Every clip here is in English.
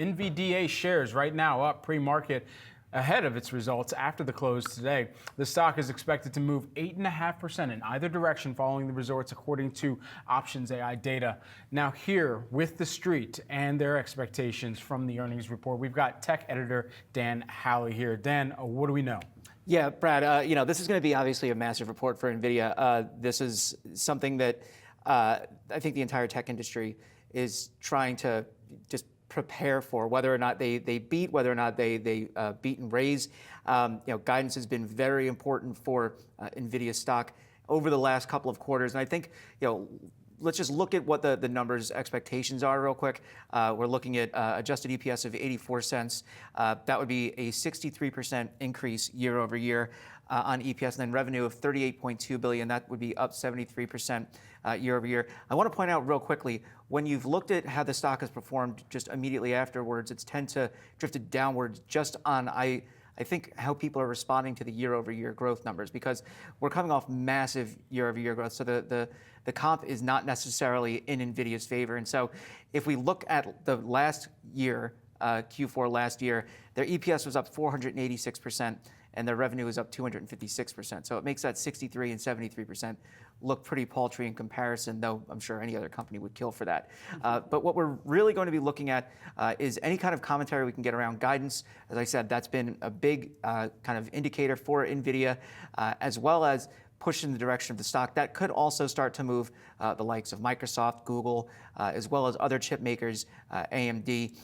NVDA shares right now up pre-market ahead of its results after the close today. The stock is expected to move 8.5% in either direction following the results, according to Options AI data. Now here with the street and their expectations from the earnings report, we've got tech editor Dan Howley here. Dan, what do we know? Yeah, Brad, this is going to be obviously a massive report for Nvidia. This is something that I think the entire tech industry is trying to just prepare for, whether or not they beat, whether or not they beat and raise. Guidance has been very important for Nvidia stock over the last couple of quarters, and I think let's just look at what the numbers expectations are real quick. We're looking at adjusted EPS of 84 cents. That would be a 63% increase year over year on EPS, and then revenue of 38.2 billion. That would be up 73% year over year. I want to point out real quickly, when you've looked at how the stock has performed just immediately afterwards, it's tend to drifted downwards just on I think how people are responding to the year-over-year growth numbers, because we're coming off massive year-over-year growth. So the comp is not necessarily in Nvidia's favor. And so if we look at the last year, Q4 last year, their EPS was up 486%, and their revenue is up 256%. So it makes that 63 and 73% look pretty paltry in comparison, though I'm sure any other company would kill for that. But what we're really going to be looking at is any kind of commentary we can get around guidance. As I said, that's been a big kind of indicator for Nvidia, as well as push in the direction of the stock. That could also start to move the likes of Microsoft, Google, as well as other chip makers, AMD.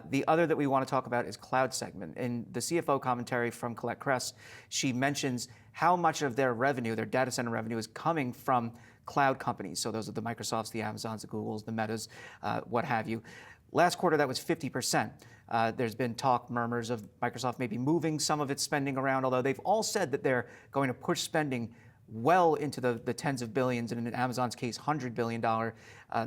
The other that we want to talk about is cloud segment. In the CFO commentary from Colette Kress, she mentions how much of their revenue, their data center revenue, is coming from cloud companies. So those are the Microsofts, the Amazons, the Googles, the Metas, what have you. Last quarter, that was 50%. There's been murmurs of Microsoft maybe moving some of its spending around, although they've all said that they're going to push spending well into the tens of billions, and in Amazon's case, $100 billion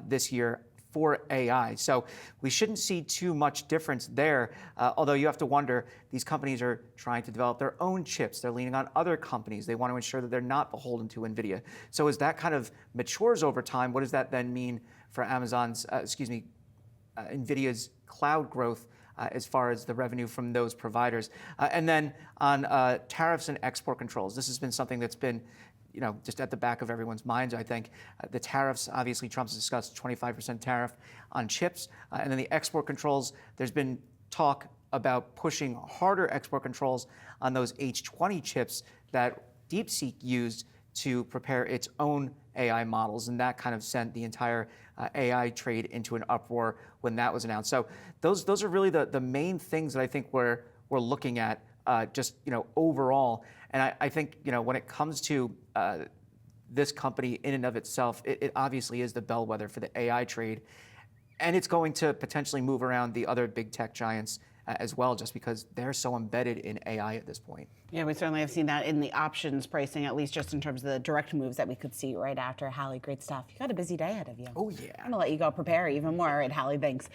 this year for AI. So we shouldn't see too much difference there, although you have to wonder, these companies are trying to develop their own chips. They're leaning on other companies. They want to ensure that they're not beholden to Nvidia. So as that kind of matures over time, what does that then mean for Nvidia's cloud growth as far as the revenue from those providers? And then on tariffs and export controls, this has been something that's been just at the back of everyone's minds, I think. The tariffs, obviously, Trump's discussed 25% tariff on chips. And then the export controls, there's been talk about pushing harder export controls on those H20 chips that DeepSeek used to prepare its own AI models. And that kind of sent the entire AI trade into an uproar when that was announced. So those are really the main things that I think we're looking at just overall. And I think when it comes to this company in and of itself, it obviously is the bellwether for the AI trade, and it's going to potentially move around the other big tech giants as well, just because they're so embedded in AI at this point. Yeah, we certainly have seen that in the options pricing, at least just in terms of the direct moves that we could see right after. Howley, great stuff. You got a busy day ahead of you. Oh, yeah. I'm going to let you go prepare even more at Howley. Thanks.